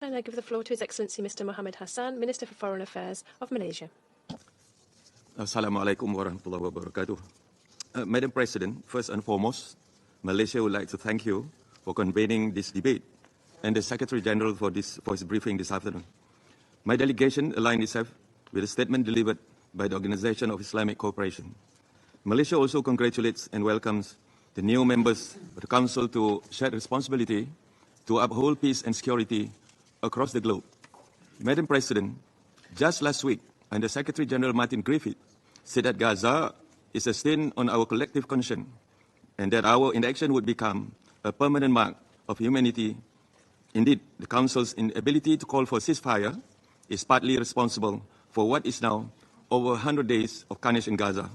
And I give the floor to His Excellency Mr. Mohammed Hassan, Minister for Foreign Affairs of Malaysia. Assalamualaikum warahmatullahi wabarakatuh. Madam President, first and foremost, Malaysia would like to thank you for convening this debate and the Secretary General for his briefing this afternoon. My delegation aligned itself with a statement delivered by the Organization of Islamic Cooperation. Malaysia also congratulates and welcomes the new members of the Council to share responsibility to uphold peace and security across the globe. Madam President, just last week, Under Secretary General Martin Griffith said that Gaza is a stain on our collective conscience and that our inaction would become a permanent mark of humanity. Indeed, the Council's inability to call for ceasefire is partly responsible for what is now over 100 days of carnage in Gaza.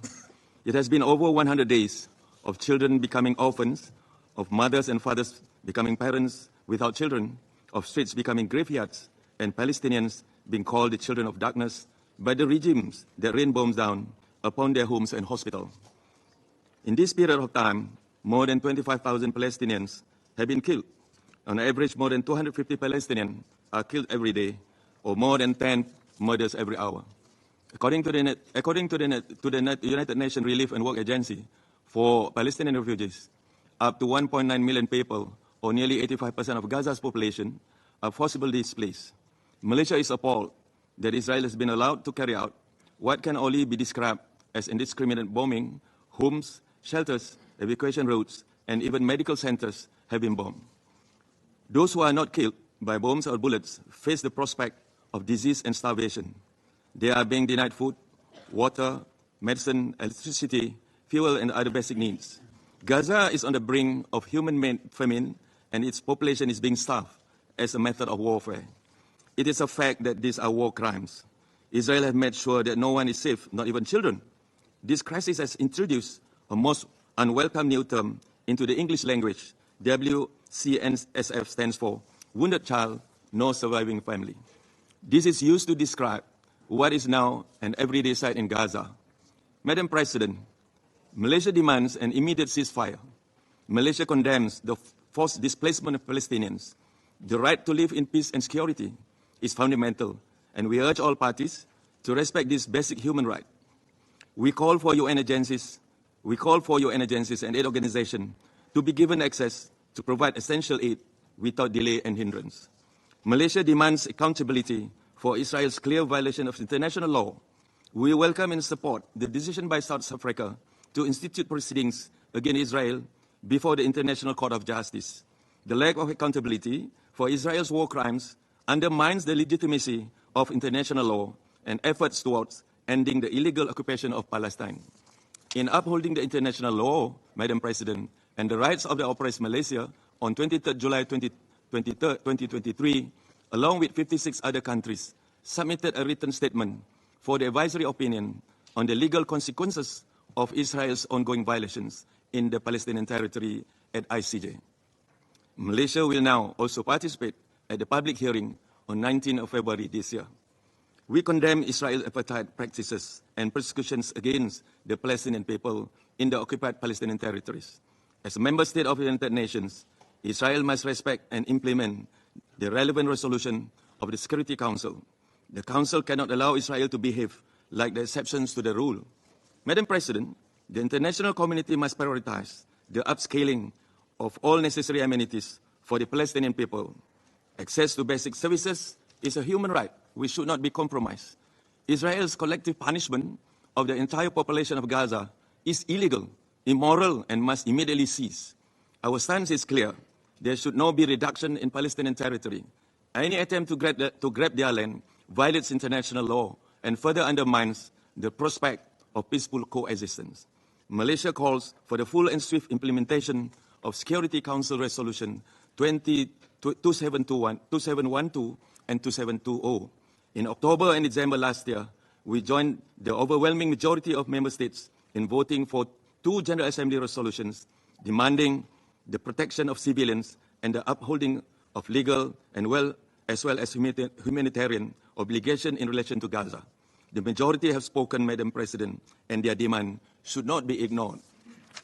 It has been over 100 days of children becoming orphans, of mothers and fathers becoming parents without children, of streets becoming graveyards, and Palestinians being called the children of darkness by the regimes that rain bombs down upon their homes and hospitals. In this period of time, more than 25,000 Palestinians have been killed. On average, more than 250 Palestinians are killed every day, or more than 10 murders every hour. According to the United Nations Relief and Work Agency for Palestinian refugees, up to 1.9 million people, or nearly 85% of Gaza's population, are forcibly displaced. Malaysia is appalled that Israel has been allowed to carry out what can only be described as indiscriminate bombing. Homes, shelters, evacuation routes, and even medical centers have been bombed. Those who are not killed by bombs or bullets face the prospect of disease and starvation. They are being denied food, water, medicine, electricity, fuel, and other basic needs. Gaza is on the brink of human famine, and its population is being starved as a method of warfare. It is a fact that these are war crimes. Israel has made sure that no one is safe, not even children. This crisis has introduced a most unwelcome new term into the English language. WCNSF stands for Wounded Child, No Surviving Family. This is used to describe what is now an everyday sight in Gaza. Madam President, Malaysia demands an immediate ceasefire. Malaysia condemns the forced displacement of Palestinians. The right to live in peace and security is fundamental, and we urge all parties to respect this basic human right. We call for UN agencies and aid organizations to be given access to provide essential aid without delay and hindrance. Malaysia demands accountability for Israel's clear violation of international law. We welcome and support the decision by South Africa to institute proceedings against Israel before the International Court of Justice. The lack of accountability for Israel's war crimes undermines the legitimacy of international law and efforts towards ending the illegal occupation of Palestine. In upholding the international law, Madam President, and the rights of the oppressed Malaysia, on 23 July 2023, along with 56 other countries, submitted a written statement for the advisory opinion on the legal consequences of Israel's ongoing violations in the Palestinian territory at ICJ. Malaysia will now also participate at the public hearing on 19 February this year. We condemn Israel's apartheid practices and persecutions against the Palestinian people in the occupied Palestinian territories. As a member state of the United Nations, Israel must respect and implement the relevant resolution of the Security Council. The Council cannot allow Israel to behave like the exceptions to the rule. Madam President, the international community must prioritize the upscaling of all necessary amenities for the Palestinian people. Access to basic services is a human right which should not be compromised. Israel's collective punishment of the entire population of Gaza is illegal, immoral, and must immediately cease. Our stance is clear. There should not be reduction in Palestinian territory. Any attempt to grab their land violates international law and further undermines the prospect of peaceful coexistence. Malaysia calls for the full and swift implementation of Security Council Resolution 2712 and 2720. In October and December last year, we joined the overwhelming majority of member states in voting for 2 General Assembly resolutions demanding the protection of civilians and the upholding of legal and as well as humanitarian obligation in relation to Gaza. The majority have spoken, Madam President, and their demand should not be ignored.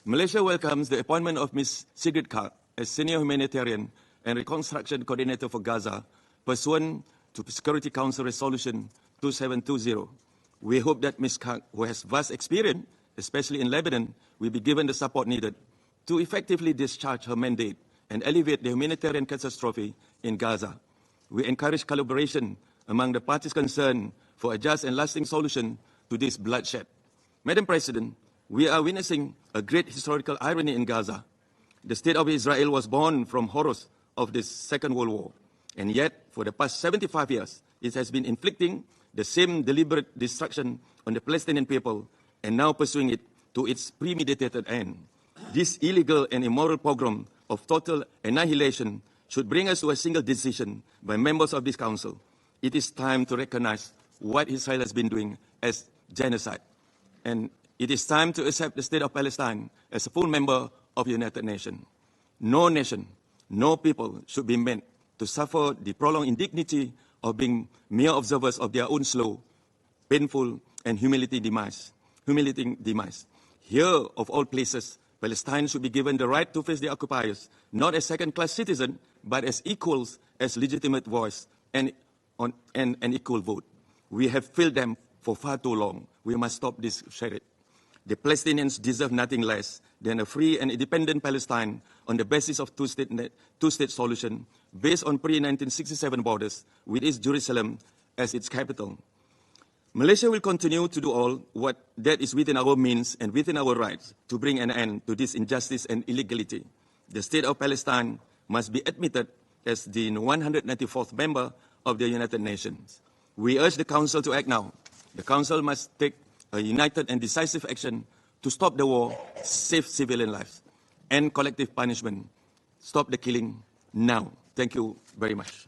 Malaysia welcomes the appointment of Ms. Sigrid Kaag as Senior Humanitarian and Reconstruction Coordinator for Gaza pursuant to Security Council Resolution 2720. We hope that Ms. Kak, who has vast experience, especially in Lebanon, will be given the support needed to effectively discharge her mandate and alleviate the humanitarian catastrophe in Gaza. We encourage collaboration among the parties concerned for a just and lasting solution to this bloodshed. Madam President, we are witnessing a great historical irony in Gaza. The State of Israel was born from horrors of the Second World War, and yet for the past 75 years, it has been inflicting the same deliberate destruction on the Palestinian people and now pursuing it to its premeditated end. This illegal and immoral pogrom of total annihilation should bring us to a single decision by members of this Council. It is time to recognize what Israel has been doing as genocide. And it is time to accept the State of Palestine as a full member of the United Nations. No nation, no people should be meant to suffer the prolonged indignity of being mere observers of their own slow, painful, and humiliating demise. Here, of all places, Palestine should be given the right to face the occupiers, not as second-class citizens, but as equals, as legitimate voice and an equal vote. We have failed them for far too long. We must stop this charade. The Palestinians deserve nothing less than a free and independent Palestine on the basis of two-state solution based on pre-1967 borders with East Jerusalem as its capital. Malaysia will continue to do all what that is within our means and within our rights to bring an end to this injustice and illegality. The State of Palestine must be admitted as the 194th member of the United Nations. We urge the Council to act now. The Council must take a united and decisive action to stop the war, save civilian lives, end collective punishment, stop the killing now. Thank you very much.